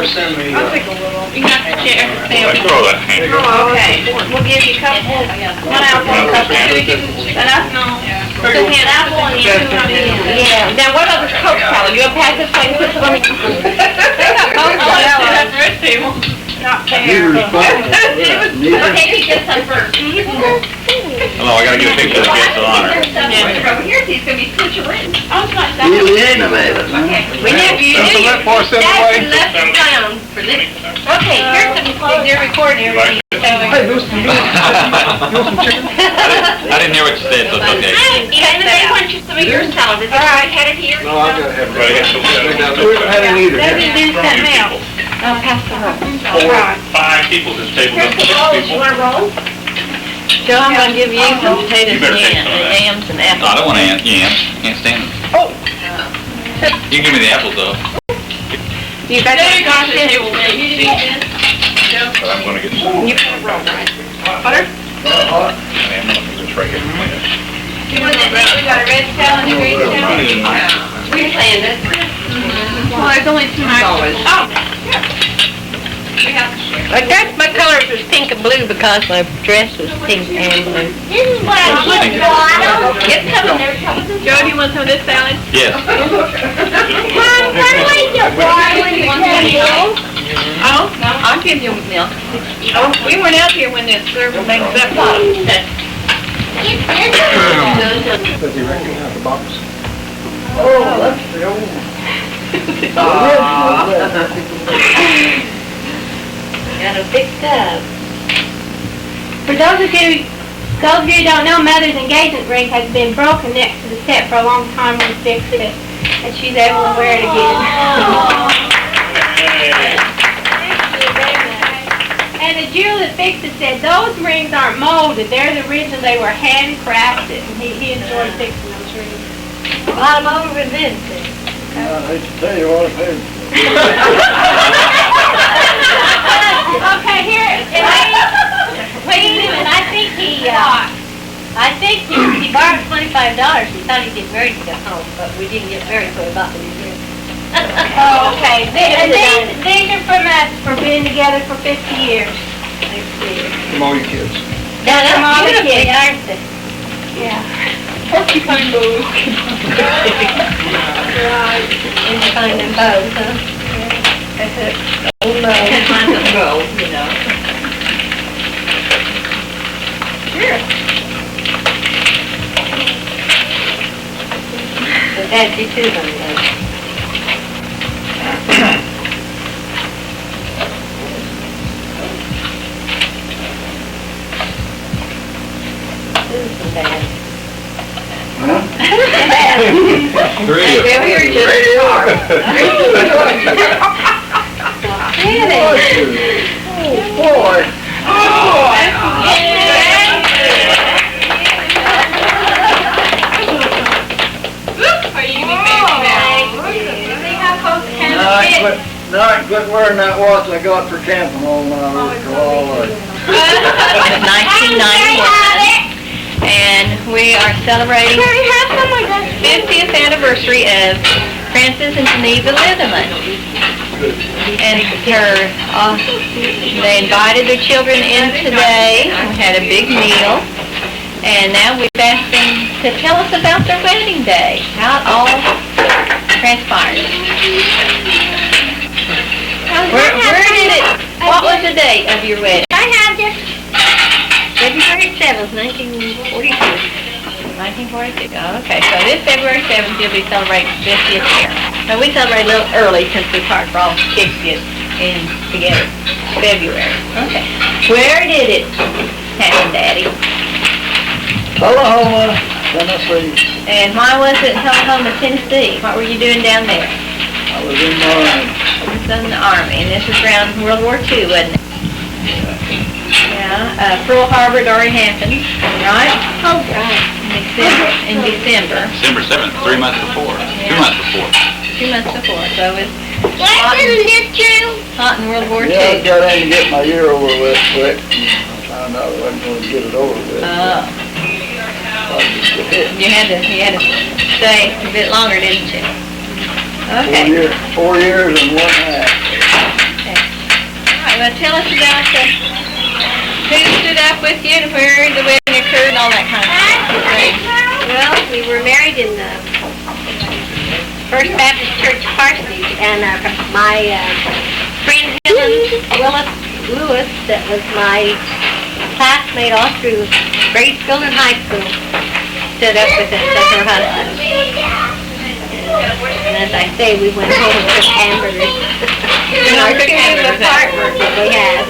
send me, I'll take a little. You have to share everything. Throw that hand. Oh, okay. We'll give you a couple, 1 apple, a couple, enough? No. Two hand apple and you two on the end. Yeah. Now what about this Coke salad? You want to pass this way and put some on the... Oh, that's the rest table. Not fair. Okay, he gets some first. Hello, I gotta get a picture of the guest of honor. Over here, he's gonna be switcheroo. Oh, it's not that. really innovative, huh? We never, you That's knew the you. left bar set away. That's the left down for this. Okay, here's some, they're recording everything. Hey, there's some, you want some chicken? I didn't hear what you said, so it's okay. Yeah, and they want you some of your salad. Is it alright, had it here? No, I gotta have Right, I got some it. We haven't had it either. Maybe do something else. I'll pass the roll. Right. 5 people at this table. Here's the Six rolls, you people. want a roll? Joe, I'm gonna give you some potatoes You better take and some of that. yams and No, I apples. don't want yams. Can't stand them. Oh. You can give me the apples though. You got that got this. You But I'm gonna get some. put a roll, right? Butter? I'm gonna just right here. You want that, we got a red salad and a green salad? We planned it. Well, there's only $2. Oh. I guess my colors was pink and blue because my dress was pink and blue. This is what I want. Get some of there. Joe, do you want some of this salad? Yes. Mom, why do I get water? You want some milk? Oh, I'll give you milk. oh, we weren't out here when this server makes that pot. Does he recognize the box? Oh, that's the old. Got it fixed up. For those of you who don't know, Mother's engagement ring has been broken next to the set for a long time. We fixed it, and she's able to wear it again. And the Jew that fixed it said, those rings aren't molded, they're the original, they were handcrafted. And he enjoyed fixing those rings. A lot of them over in Vincent. I hate to tell you what I've had. Okay, here, wait a minute, I think he borrowed $25. He thought he'd get married to go home, but we didn't get married, so we bought the new ring. Oh, okay. These are from us for being together for 50 years. From all you kids. Yeah, From all the that's beautiful, kids. aren't they? Yeah. Porcupine bow. And you find them bows, huh? Old bow, you know. Sure. But that's you too, though. Susan, Dad. Huh? Three. Hey, we were just Oh, boy. Are you gonna be baby now? See how close the No, camera I gets? quit wearing that watch I got for camping all night. It's 1991, and we are celebrating the 50th anniversary of Francis and Geneva Litherlands. And they invited their children in today. We had a big meal, and now we've asked them to tell us about their wedding day, how it all transpired. Where did it? What was the date of your wedding? I have this. February 7th, 1942. 1942, oh, okay. So this February 7th, you'll be celebrating 50th year. Now, we celebrate a little early since we part for all 60th in together. February. Okay. Where did it happen, Daddy? Tullahoma, Tennessee. And why was it in Tullahoma, Tennessee? What were you doing down there? I was in the Army. You was in the Army, and this was around World War II, wasn't it? Yeah, Pearl Harbor, Dory Hampton, right? Oh, right. In December. December 7th, 3 months before. 2 months before. 2 months before, so it was Isn't this true? hot in World War Yeah, I II. got in to get my year over with quick. I found out I wasn't going to get it over with. Oh, I just got hit. you had to stay a bit longer, didn't you? Okay. 4 years and 1 half. Well, tell us about who stood up with you and where the wedding occurred and all that kind of stuff. Well, we were married in the First Baptist Church Parsonage, and my friend Helen Willis Lewis, that was my classmate all through grade school and high school, stood up with us as her husband. And as I say, we went home and took hamburgers in our two apartment that we had.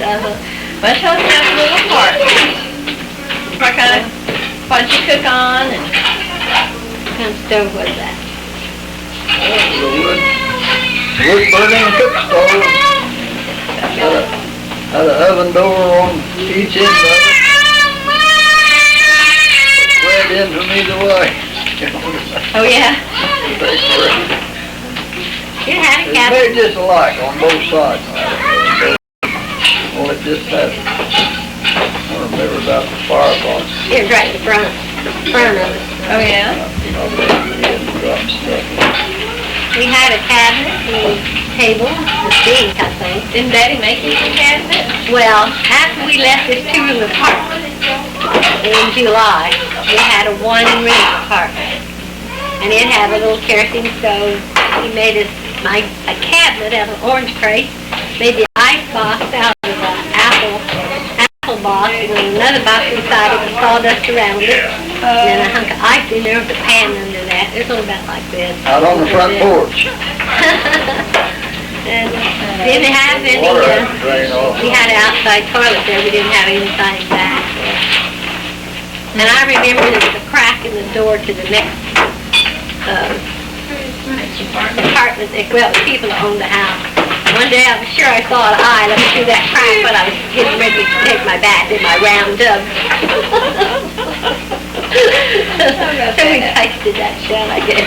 Well, tell us about the little part. What did you cook on? And What kind of stove was that? The wood burning cook stove. Had an oven door on each end of it. Bread in from either way. oh yeah. You had a It's cabin. made just alike on both sides. Well, it just had, I remember about the firebox. It was right in front of it. Oh yeah. We had a cabinet and a table, a sink, I think. Didn't Daddy make you some cabinet? Well, after we left this two-room apartment in July, we had a one-room apartment. And it had a little kerosene stove. He made us a cabinet out of orange crate, made the ice box out of an apple box, and then another box inside it with sawdust around it. And then a hunk of ice in there with a pan under that. It was only about like this. Out on the front porch. And didn't have any, Water drain off. we had an outside toilet there, we didn't have any inside back. And I remember there was a crack in the door to the next, apartment, well, the people that owned the house. One day I was sure I saw an eye looking through that crack, but I was getting ready to take my bath in my round tub. So we tasted that shell, I guess.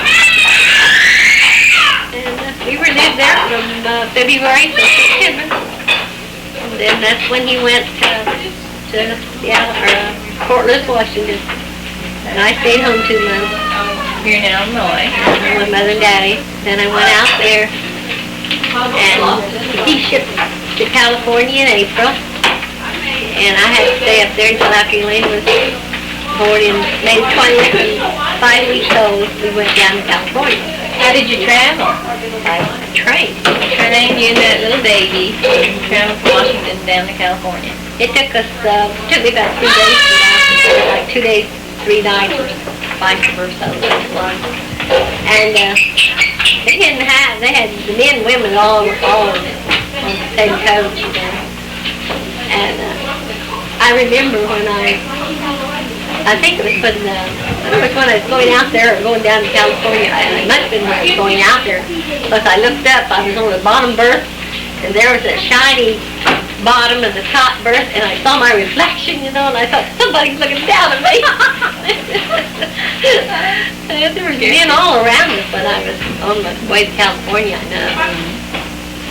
And we were lived there from February to September. And then that's when he went to Seattle, or Fort Lewis, Washington. And I stayed home 2 months. Here in Illinois. With Mother and Daddy. Then I went out there, and he shipped to California in April, and I had to stay up there until after Elaine was born in May 20th, and 5 weeks old, we went down to California. How did you travel? I on a train. Trained you and that little baby and traveled from Washington down to California. It took us, took me about 3 days to get out there, like 2 days, 3 nights, or vice versa. And they had the men and women all on the same coach. And I remember when I think it was when, I don't know when I was going out there or going down to California. It must have been when I was going out there. Because I looked up, I was on the bottom berth, and there was a shiny bottom of the top berth, and I saw my reflection, and I thought, somebody's looking down at me. And there was men all around us when I was on my way to California, I know.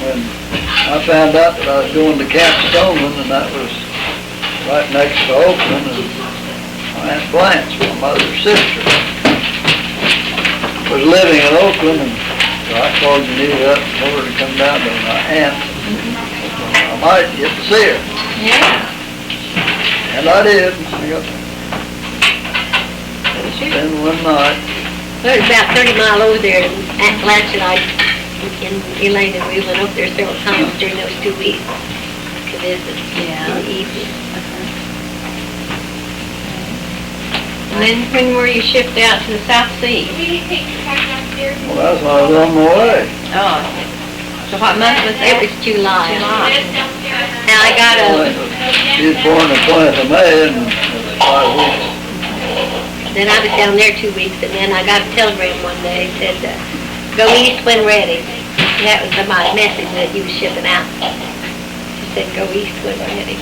When I found out that I was going to Camp Stoneman, and that was right next to Oakland, and my Aunt Blanche, my mother's sister, was living in Oakland, and so I called Janita up and told her to come down to my aunt. I might get to see her. Yeah. And I did. I got to spend one night. Well, it was about 30 miles over there, and Aunt Blanche and I, and Elaine, and we went over there several times during those 2 weeks to visit in the evening. And then when were you shipped out to the South Sea? Well, that's when I was on my way. Oh. So what month was It that? was July. July. Now I got She was born the 20th of May, and it was 5 weeks. then I was down there 2 weeks, and then I got a telegram one day that said, go east when ready. And that was my message that he was shipping out. She said, go east when ready.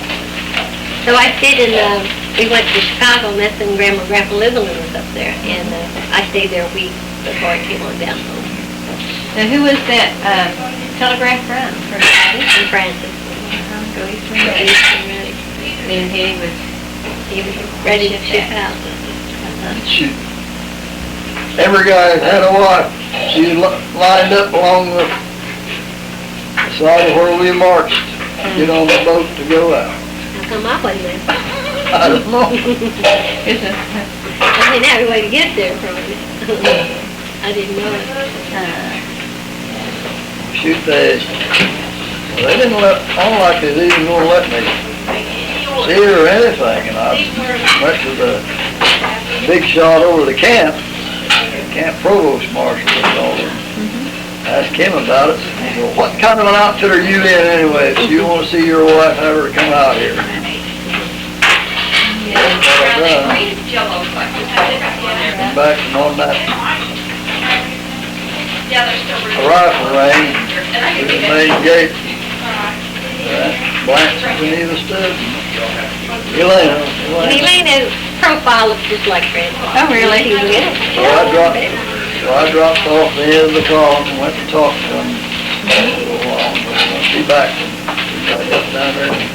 So I stayed in, we went to Chicago, and that's when Grandma and Grandpa Litherlands was up there, and I stayed there a week before I came on down home. Now who was that telegraph from? From Francis. Go east Go when ready. east when ready. Then He was ready to ship out. She, every guy had a wife. She lined up along the side of where we marched. get on the boat to go out. How come I wasn't there? I don't know. It's a, I didn't have a way to get there from it. I didn't know it. Shoot, they didn't I don't like they didn't gonna let me see it or anything, and I went to the big shot over the camp provost marshal was over. Asked him about it. He said, what kind of an outfit are you in anyway? If you wanna see your wife, have her come out here. That's what I done. Come back and on that rifle range, through the main gate. Blanche and Geneva stood. Elena's profile looks just like Grandpa. Oh, really? She will. So I dropped off the end of the call and went to talk to him for a little while. But she back and got down there and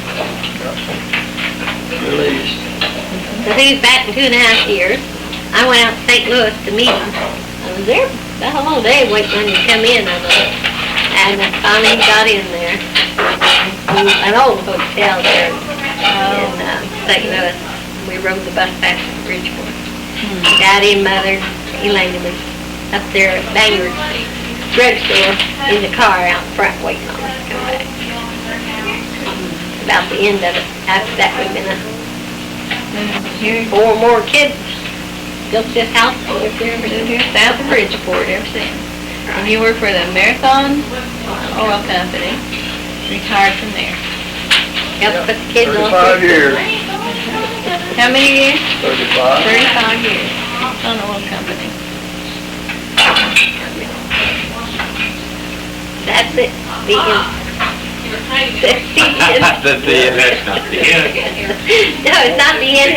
got released. So he was back in 2.5 years. I went out to St. Louis to meet him. I was there the whole day waiting for him to come in, I know. And I finally got in there. An old hotel there in St. Louis. We rode the bus back to Bridgeport. Daddy and Mother, Elena was up there at Bangor drugstore in the car out front waiting on us to come back. About the end of it. After that, we've been here, 4 more kids. Built this house over there. here south of Bridgeport ever since. And you work for the Marathon Oil Company, retired from there. Helped put the kids on. 35 years. How many years? 35. 35 years on oil company. That's it. The end. That's the end. That's not the end. No, it's not the end.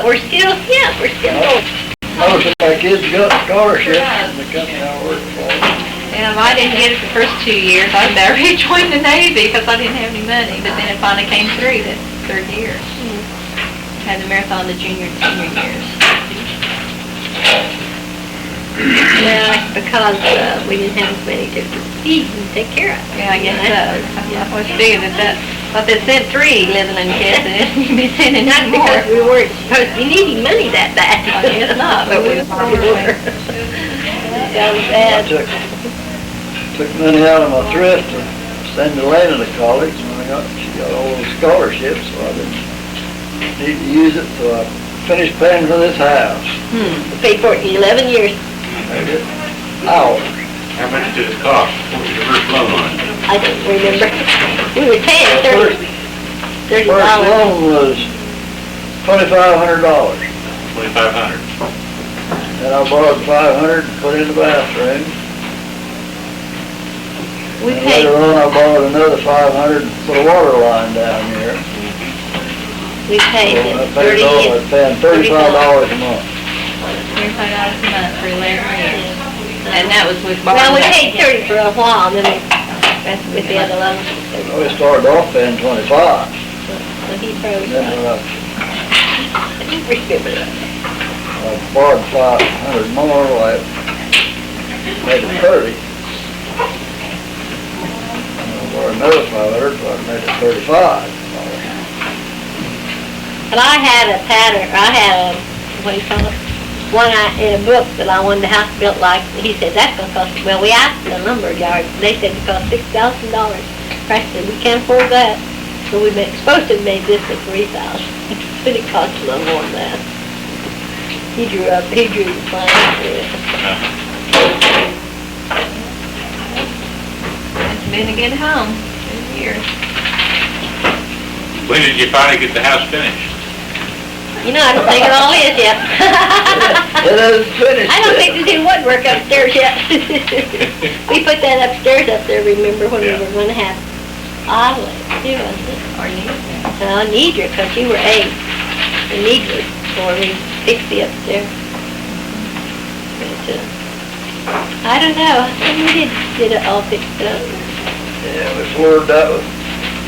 We're still going. Most of my kids got scholarships in the company I work for. Yeah, well, I didn't get it the first 2 years. I rejoined the Navy because I didn't have any money, but then it finally came through the third year. Had the marathon the junior and senior years. Yeah, because we didn't have as many to feed and take care of. Yeah, I guess so. I was figuring but they sent 3 Litherland kids and you've been sending Not none more. because we weren't supposed to be needing money that bad. I guess not, but we were. That was I bad. took money out of my thrift to send Elena to college, and she got all those scholarships, so I didn't need to use it, so I finished paying for this house. We paid for it in 11 years. Maybe hours. How much did it cost? What was your first loan on it? I don't remember. We were paying First $30. loan was $2,500. 2,500. Then I borrowed $500 and put in the bathroom. We And paid, later on, I borrowed another $500 and put a water line down here. we paid So I $30. paid over, paying $35 a month. $35 a month for 11 years. And that was with Well, we borrowing. paid 30 for a while, then that's with the other loans. We started off paying 25. So he froze. Then I don't remember that. I borrowed $500 more, I made it 30. And I borrowed another $500, so I made it 35. But I had a pattern, what do you call it? One in a book that I wanted the house built like, he said, that's gonna cost, well, we asked the lumber yard, they said it cost $6,000. I said, we can't afford that. So we supposed to have made this at $3,000, but it cost a little more than that. He drew the plan for it. It's been a good home, 2 years. When did you finally get the house finished? You know, I don't think it all is yet. It hasn't finished I don't yet. think there's any woodwork upstairs yet. We put that upstairs up there, remember, when we Yeah. were gonna have Ollie, too, wasn't it? Or you. Nidra, because you were 8. And Nidra, before we fixed the upstairs. But, I don't know, I think we did it all fixed up. Yeah, we floored that with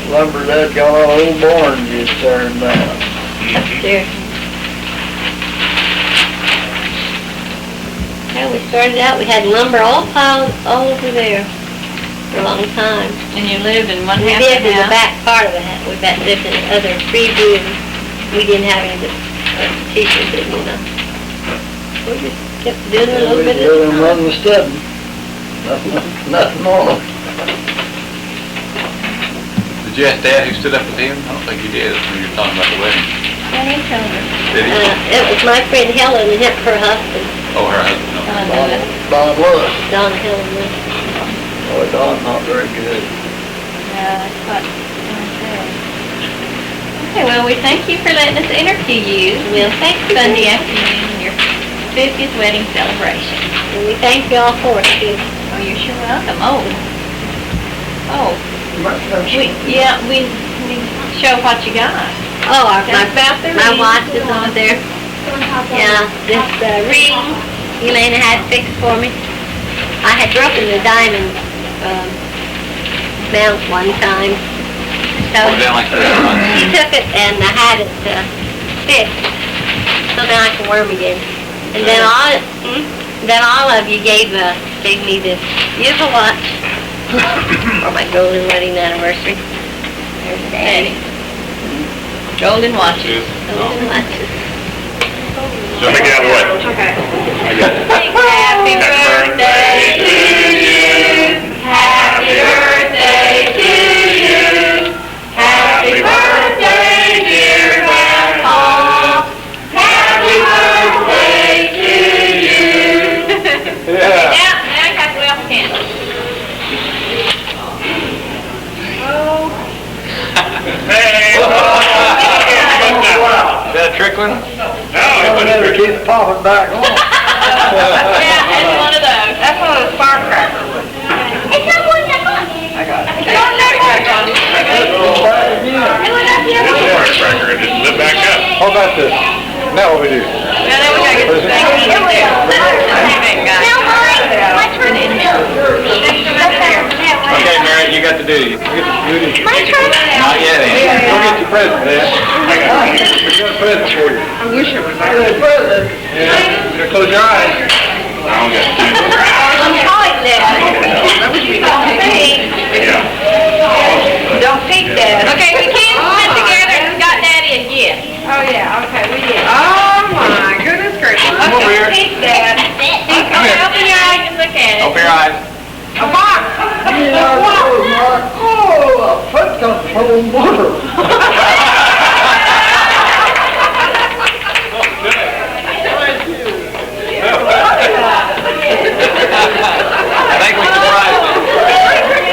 lumber that got all old barns just turned down. Upstairs. Well, we started out, we had lumber all piled all over there. for a long time. And you lived in one We half lived of in the the house? back part of the house. We lived in the other three rooms. We didn't have any of the teachers, you know. We just kept doing a little bit at a and time. run the study. Nothing on them. Did you ask Dad who stood up with him? I don't think you did when you were talking about the wedding. Yeah, he told her. Did he? It was my friend Helen and her husband, Oh, her husband. No. Don was. Don Helen. Oh, Don's not very good. Yeah, that's what I said. Okay, well, we thank you for letting us interview you. Well, thank you. Sunday afternoon, your 50th wedding celebration. And we thank you all for it, too. Oh, you're sure welcome. Oh, we show what you got. Oh, That's about the my ring. watch is over there. Yeah, this ring Elena had fixed for me. I had broken the diamond mount one time. So Or down like that. she took it and I had it fixed, so then I can wear them again. And then all of you gave me this beautiful watch for my golden wedding anniversary. There's Daddy. Golden watches. Golden watches. So let me get out of the way. Okay. I got it. Happy birthday to you. Happy birthday to you. Happy birthday, dear Grandpa. Happy birthday to you. Yeah. Now you have to light the candle. Is that a trickling? I never keep the popping back on. Yeah, it's one of those. That's one of those firecrackers. It's not one that much. I got it. It's not that much on it. Back again. It's a firecracker, it just lit back up. How about this? Now what we do? Now then we gotta get the thing in there. Now my turn. Okay, Mary, you got the duty. My turn. Not yet, Andy. Go get your present, Dad. We got a present for you. I wish it was Hey, the present. Yeah. You close your eyes. I don't got two. I'm calling that. Don't peek. Yeah. Don't peek that. Okay, we can't sit together and got Daddy a gift. Oh, yeah, okay, we did. Oh, my goodness gracious. Come over here. Peek that. Okay, open your eyes and look at it. Open your eyes. A box. Yeah, Mark. Oh, a foot control motor. I think we surprised.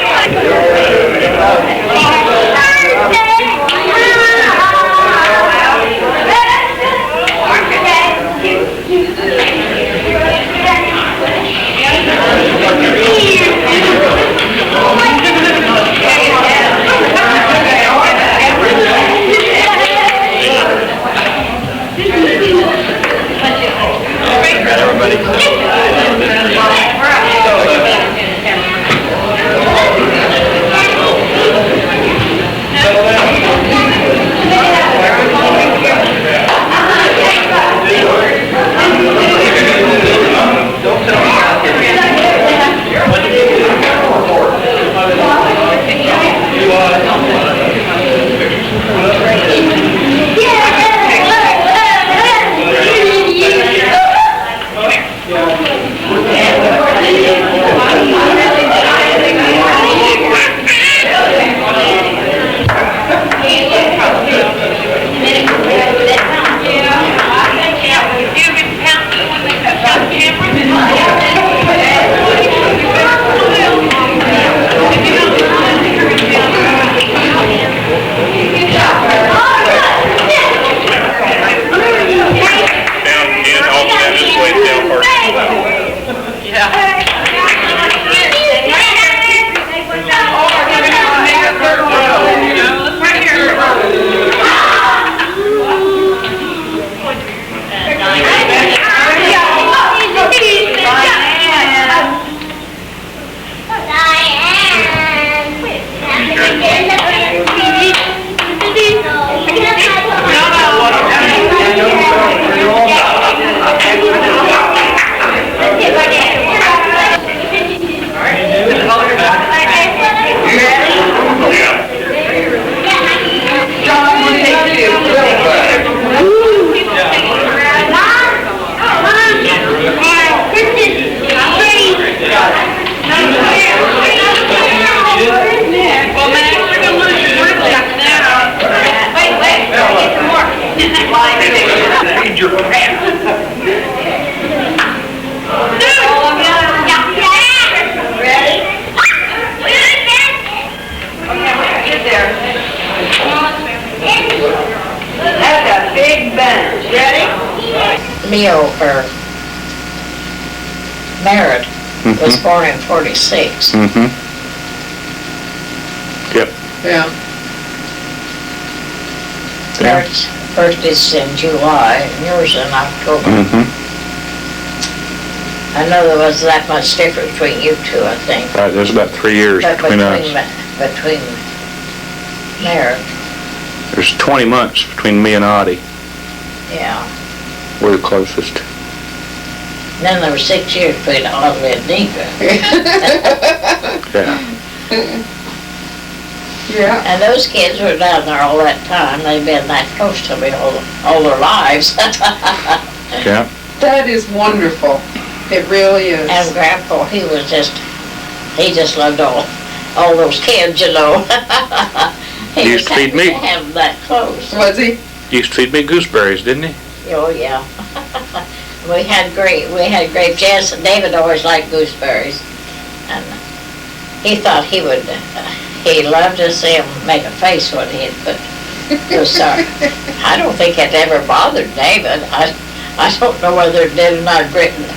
Leo, or Merritt, was born in 46. Mm-hmm. Yep. Yeah. Merritt's birthday's in July, and yours in October. Mm-hmm. I know there was that much difference between you two, I think. Right, there's about 3 years But between us. between Merritt, There's 20 months between me and Audie. yeah. We're the closest. And then there were 6 years between Audley and Nika. Yeah. Yeah. And those kids were down there all that time. They've been that close to me all their lives. Yeah. That is wonderful. It really is. And Grandpa, he just loved all those kids, you know. He Used was to feed happy me. to have them that close. Was he? Used to feed me gooseberries, didn't he? Oh, yeah. we had grapes. Yes, and David always liked gooseberries. And he thought he loved to see him make a face when he'd put gooseberries. I don't think it ever bothered David. I don't know whether it did or not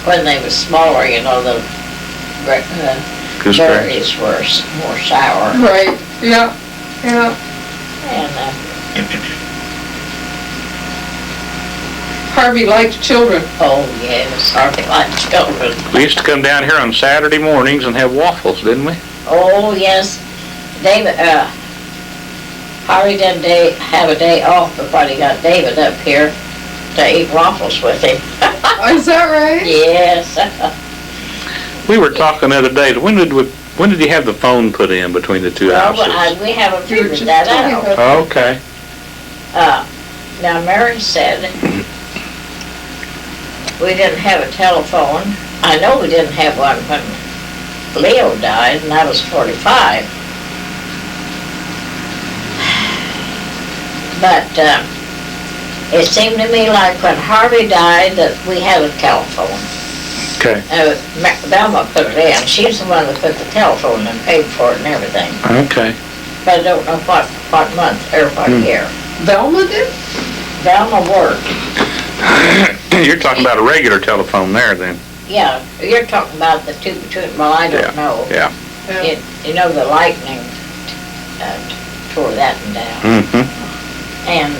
when they were smaller, you know, the Gooseberries. berries were more sour. Right. Yeah. Yeah. And Harvey liked children. oh yes, Harvey liked children. We used to come down here on Saturday mornings and have waffles, didn't we? Oh yes, David. Harvey didn't have a day off before he got David up here to eat waffles with him. Is that right? Yes. We were talking the other day, when did you have the phone put in between the two Well, houses? we haven't You were figured just that talking out. about Okay. Now Mary said we didn't have a telephone. I know we didn't have one when Leo died, and I was 45. But it seemed to me like when Harvey died that we had a telephone. Okay. Velma put it in. She's the one that put the telephone and paid for it and everything. Okay. But I don't know what month or what year. Velma did? Velma worked. You're talking about a regular telephone there then? Yeah, you're talking about the two between, well, I don't know. Yeah. You know, the lightning tore that one down. Mm-hmm. And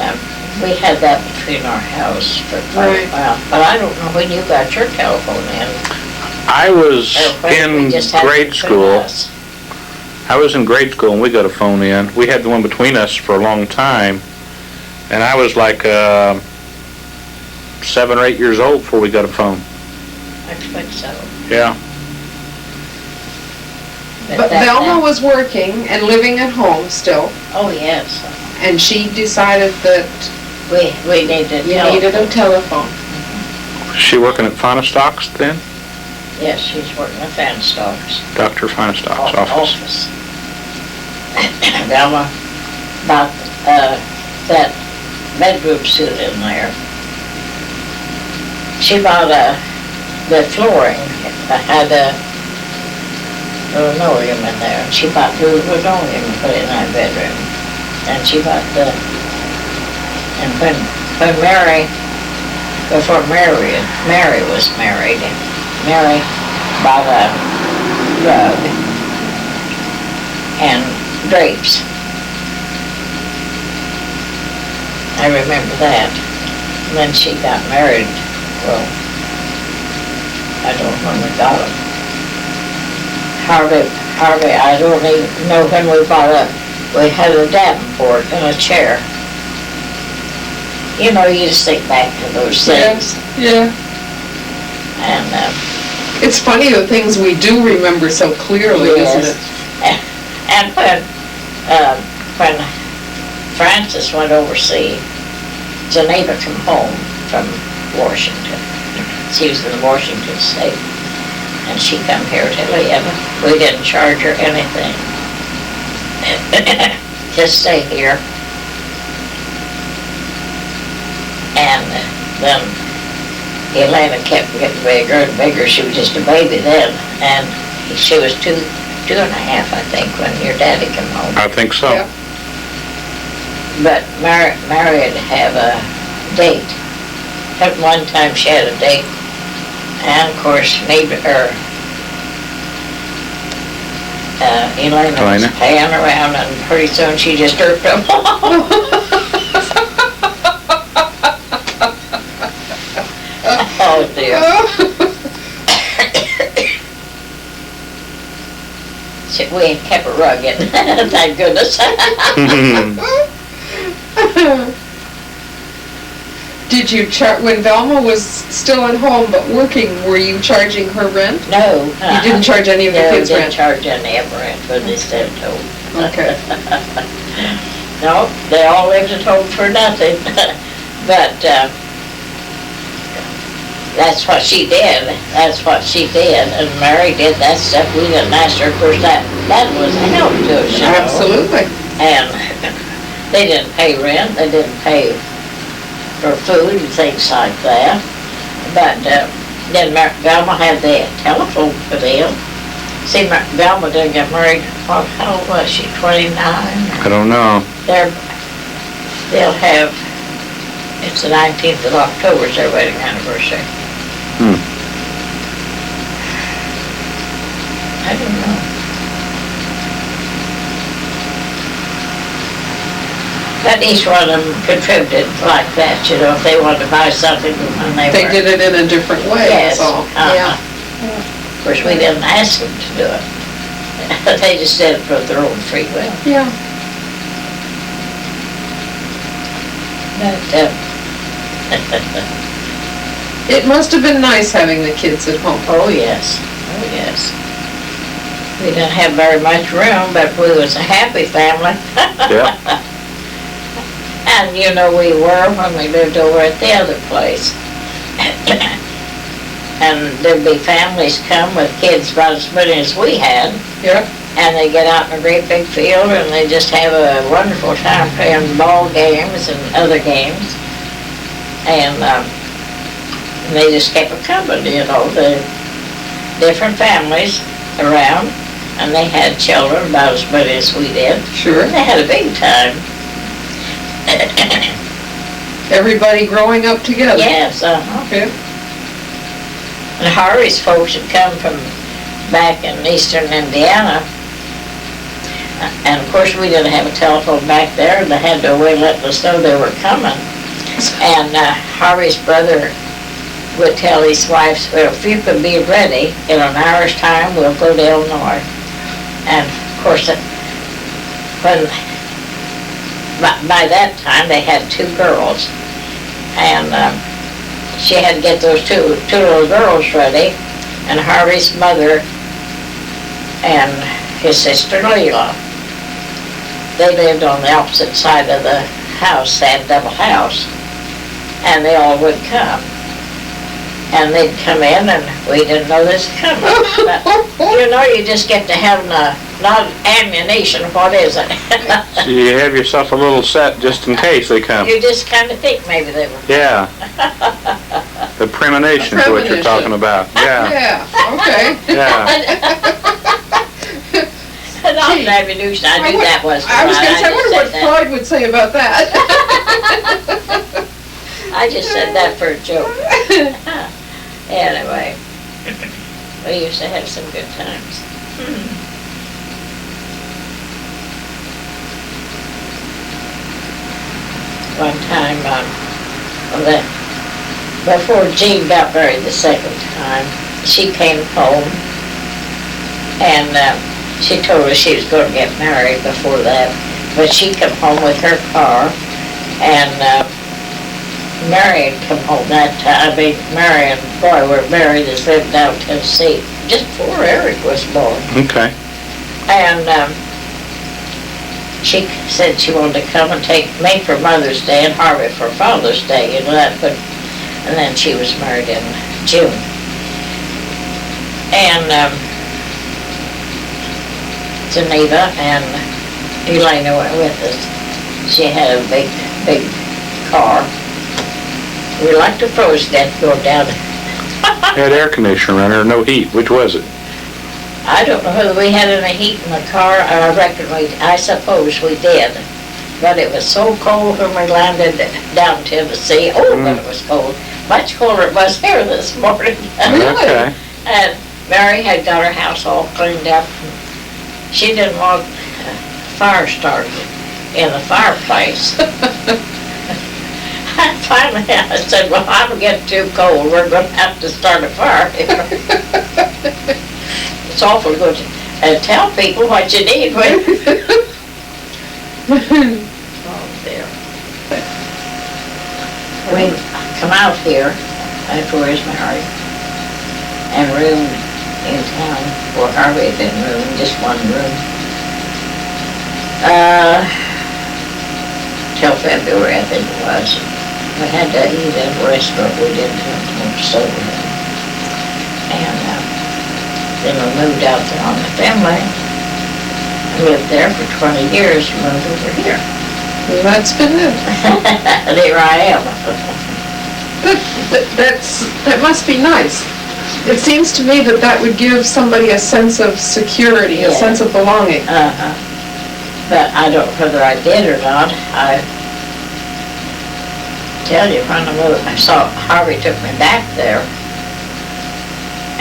we had that between our house for quite a Right. while. But I don't know when you got your telephone in. I was or when we in just had it grade between school. us. I was in grade school and we got a phone in. We had the one between us for a long time. And I was like 7 or 8 years old before we got a phone. I think so. Yeah. But Velma was working and living at home still, Oh, yes. and she decided that We needed you needed a telephone. Was she working at Fonestocks then? Yes, she's working at Fanstocks. Dr. Fonestocks' office. Velma bought that bedroom suit in there. She bought the flooring. I had linoleum in there. She bought the linoleum and put it in that bedroom. And she bought and when before Mary was married, Mary bought a rug and drapes. I remember that. And then she got married, well, I don't know when we got them. Harvey, I don't even know when we we had a davenport and a chair. You know, you just think back to those things. Yeah. And, It's funny the things we do remember so clearly, isn't it? And when Frances went overseas, Geneva come home from Washington. She was in Washington State. And she come here to live. We didn't charge her anything. Just stay here. And then Elena kept getting bigger and bigger. She was just a baby then. And she was two and a half, I think, when your daddy came home. I think so. Yeah. But Mary would have a date At one time she had a date, and of course, Elena was Elena? paying around, and pretty soon she just jerked him off. Oh dear. We kept a rug in, thank goodness. Did you when Velma was still at home but working, were you charging her rent? No. You didn't charge any of the kids' No, rent? didn't charge any of rent, but they said no. Okay. No, they all lived at home for nothing. But, that's what she did. That's what she did. And Mary did that stuff. We didn't ask her. Of course, that was a help to us, you know. Absolutely. And they didn't pay rent. They didn't pay for food and things like that. But then Velma had the telephone for them. See, Velma didn't get married. How old was she? 29? I don't know. They'll have. It's the 19th of October. It's their wedding anniversary. I don't know. But each one of them contributed like that, you know, if they wanted to buy something when They did it in a different way, Yes. that's all. Yeah. Of course, we didn't ask them to do it. They just did it for their own free will. Yeah. But, It must have been nice having the kids at home. oh yes, oh yes. We didn't have very much room, but we was a happy family. Yeah. And you know, we were when we lived over at the other place. And there'd be families come with kids about as many as we had. Yeah. And they get out in a great big field and they just have a wonderful time playing ball games and other games. And they just kept it coming, you know, the different families around. And they had children about as many as we did. Sure. They had a big time. Everybody growing up together. Yes, uh-huh. Okay. And Harvey's folks had come from back in eastern Indiana. And of course, we didn't have a telephone back there, and they had no way of letting us know they were coming. And Harvey's brother would tell his wife, well, if you could be ready in an hour's time, we'll go to Illinois. And of course, when by that time they had 2 girls, and she had to get those two little girls ready, and Harvey's mother and his sister Leila, they lived on the opposite side of the house. They had a double house, and they all would come. And they'd come in, and we didn't know this was coming. But, you know, you just get to have not ammunition, what is it? So you have yourself a little set just in case they come. You just kind of think maybe they were. Yeah. The premonition is what you're talking about. Yeah. Yeah, okay. Yeah. Not ammunition, I knew that was I was gonna say, I wonder what just said that. Freud would say about that. I just said that for a joke. Anyway, we used to have some good times. One time, before Jean got married the second time, she came home and she told us she was going to get married before that, but she come home with her car, and Mary had come home that time. I mean, Mary and Boy were married and lived down Tennessee just before Eric was born. Okay. And she said she wanted to come and take me for Mother's Day and Harvey for Father's Day, you know that. But and then she was married in June. And Geneva and Elena went with us. She had a big car. We liked the frozen death go down. Had air conditioner running or no heat? Which was it? I don't know whether we had any heat in the car. I suppose we did. But it was so cold when we landed down Tennessee. Oh, but it was cold. much colder it was here this morning. Okay. And Mary had got her house all cleaned up. She didn't want fire started in the fireplace. Finally, I said, well, I'm getting too cold. We're going to have to start a fire here. It's awful good to tell people what you need. Oh, dear. We come out here after we was married and roomed in town where Harvey had been rooming, just one room. Till February, I think it was. We had to eat at a restaurant. We didn't have much soda. And then we moved out there on the family. Lived there for 20 years, moved over here. Well, that's been it. And here I am. That must be nice. It seems to me that that would give somebody a sense of security, a Yeah. sense of belonging. But I don't know whether I did or not. I tell you, when I moved, I saw Harvey took me back there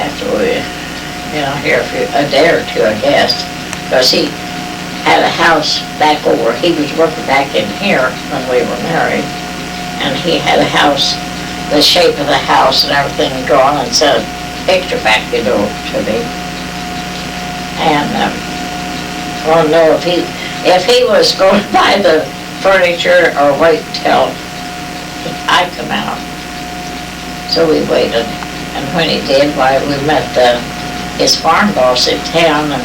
after we, here for a day or two, I guess, because he had a house back over. He was working back in here when we were married, and he had a house, the shape of the house and everything drawn and sent a picture back, to me. And I want to know if he was going to buy the furniture or wait till I come out. So we waited, and when he did, we met his farm boss in town and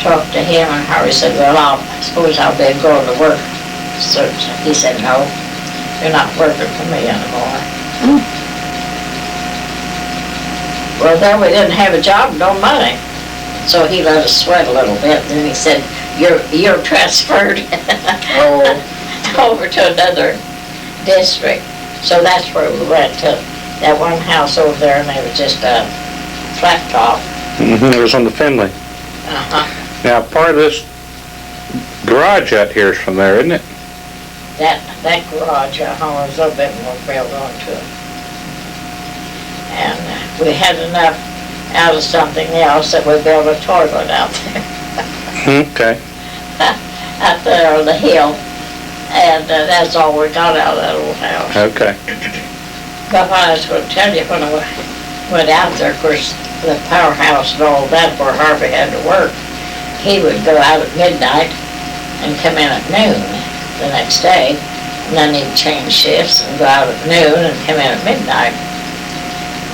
talked to him, and Harry said, well, I suppose I'll be going to work. So he said, no, you're not working for me anymore. Well, then we didn't have a job, no money. So he let us sweat a little bit, and then he said, you're transferred over to another district. So that's where we went to, that one house over there, and they were just flat top. It was on the Finley. Now, part of this garage out here is from there, isn't it? That garage, was a bit more built onto it. And we had enough out of something else that we built a toilet out there. Okay. Out there on the hill. And that's all we got out of that old house. Okay. But what I was going to tell you, when I went out there, of course, the powerhouse and all that where Harvey had to work, he would go out at midnight and come in at noon the next day. And then he'd change shifts and go out at noon and come in at midnight.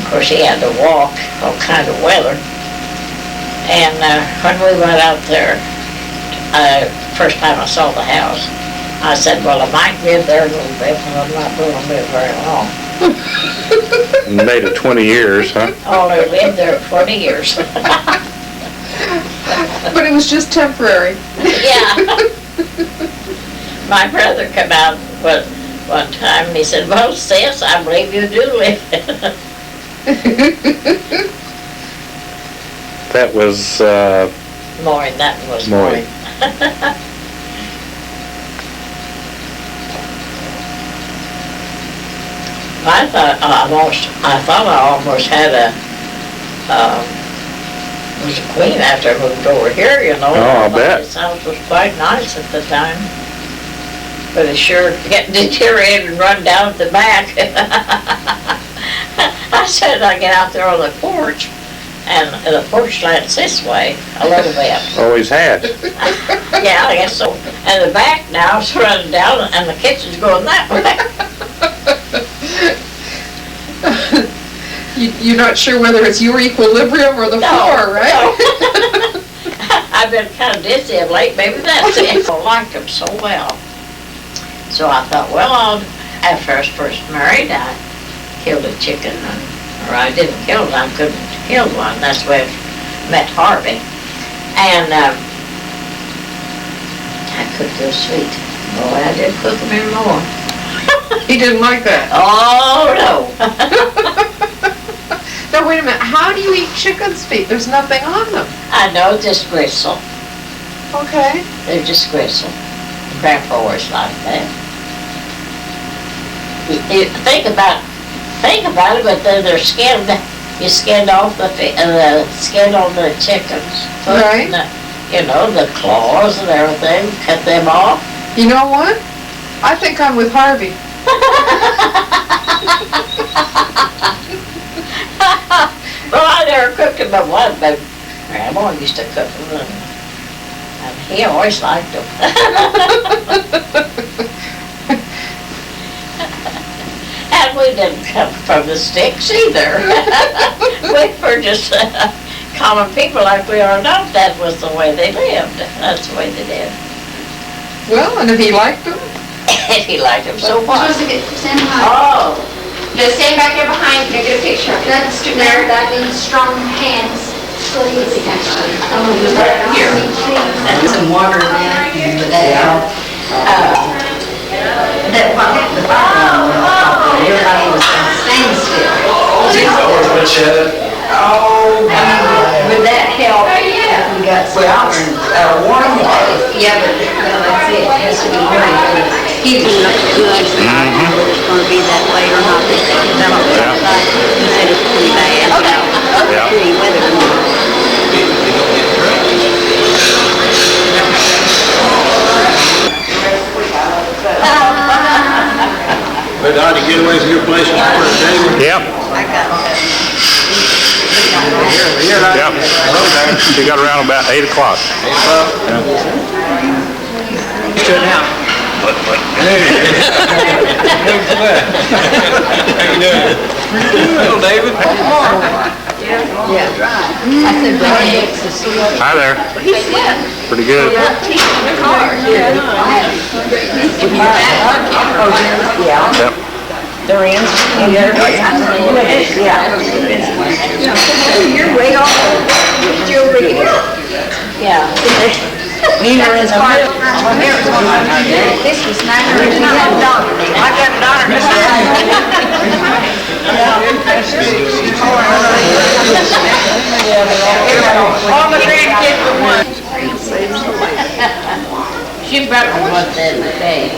Of course, he had to walk all kind of weather. And when we went out there, first time I saw the house, I said, well, I might live there a little bit, but I'm not going to live very long. Made it 20 years, huh? Only lived there 20 years. But it was just temporary. Yeah. My brother came out one time and he said, well, sis, I believe you do live. That was, Maureen, that was Maureen. Maureen. I thought I almost had was a queen after I moved over here, Oh, I'll bet. This house was quite nice at the time. But it sure get deteriorated and run down at the back. I said I get out there on the porch, and the porch slants this way a little bit. always had. Yeah, I guess so. And the back now is running down, and the kitchen's going that way. You're not sure whether it's your equilibrium or the floor, right? No. I've been kind of dizzy of late, maybe that's it. I liked them so well. So I thought, well, after I was first married, I killed a chicken, or I didn't kill it, I couldn't kill one. That's the way I met Harvey. And I cooked those sweet. Boy, I did cook them even more. He didn't like that. Oh, no. Now, wait a minute. How do you eat chicken's feet? There's nothing on them. I know, just gristle. Okay. They're just gristle. Grandpa always liked that. You think about think about it, but then they're skinned. You skinned off the skin on the chicken's foot, Right. and the claws and everything. Cut them off. You know what? I think I'm with Harvey. Well, I never cooked them, but Grandma used to cook them, and he always liked them. And we didn't come from the sticks either. We were just common people like we are now. That was the way they lived. That's the way they did. Well, and if he liked them, And he liked them so much. Stand behind. Oh, Just stand back there behind, and get a picture. That's, there, that means strong hands. Please. Here. Some water in there, but that helped. That what happened, everybody was standing still. Would that help? We got some warm water. Yeah, but that's it, it has to be warm. He was not good, I don't know whether it's gonna be that way or not, they said it's outside, he said it's pretty bad, Yeah. pretty weather. But Donnie, get away from your place and start David. Yep. Yep. She got around about 8 o'clock. Sit down. How you doing? Hello, David. Yeah, I said, but Hi there. Pretty good. Yep. they're in, you're way off, you're over here. Yeah. We were in the middle. This was 900, we had a daughter. I got a daughter. All the grandkids were one. She better want that today.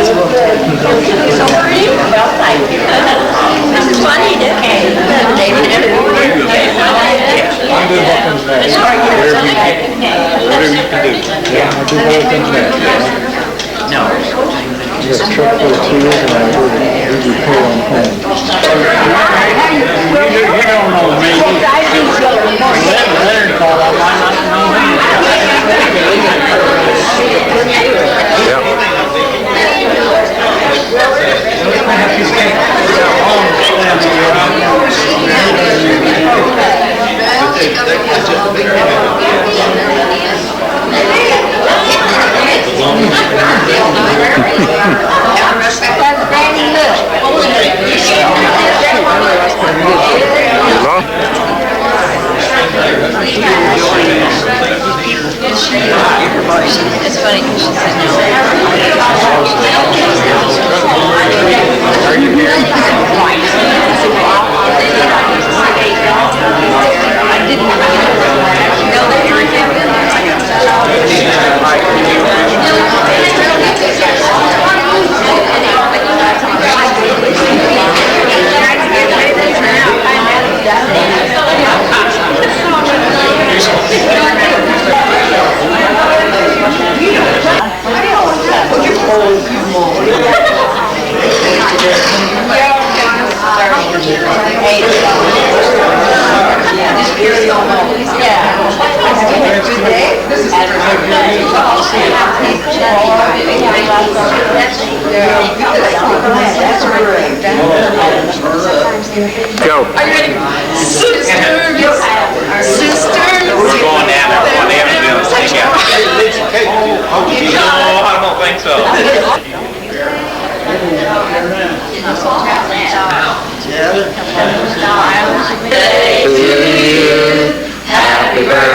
So where are you? Well, thank you. This is funny, okay. David, I'm doing what comes next. Whatever you can do. Yeah, I'll do whatever comes next. You got a truck full of tools and I heard it repair on home. You don't know me. Leonard called, I might not know him. It's funny because she said no. I didn't know that you were Go. are you ready? Sisters! We're going down there, we're going to Evansville and take out. No, I don't think so. Happy birthday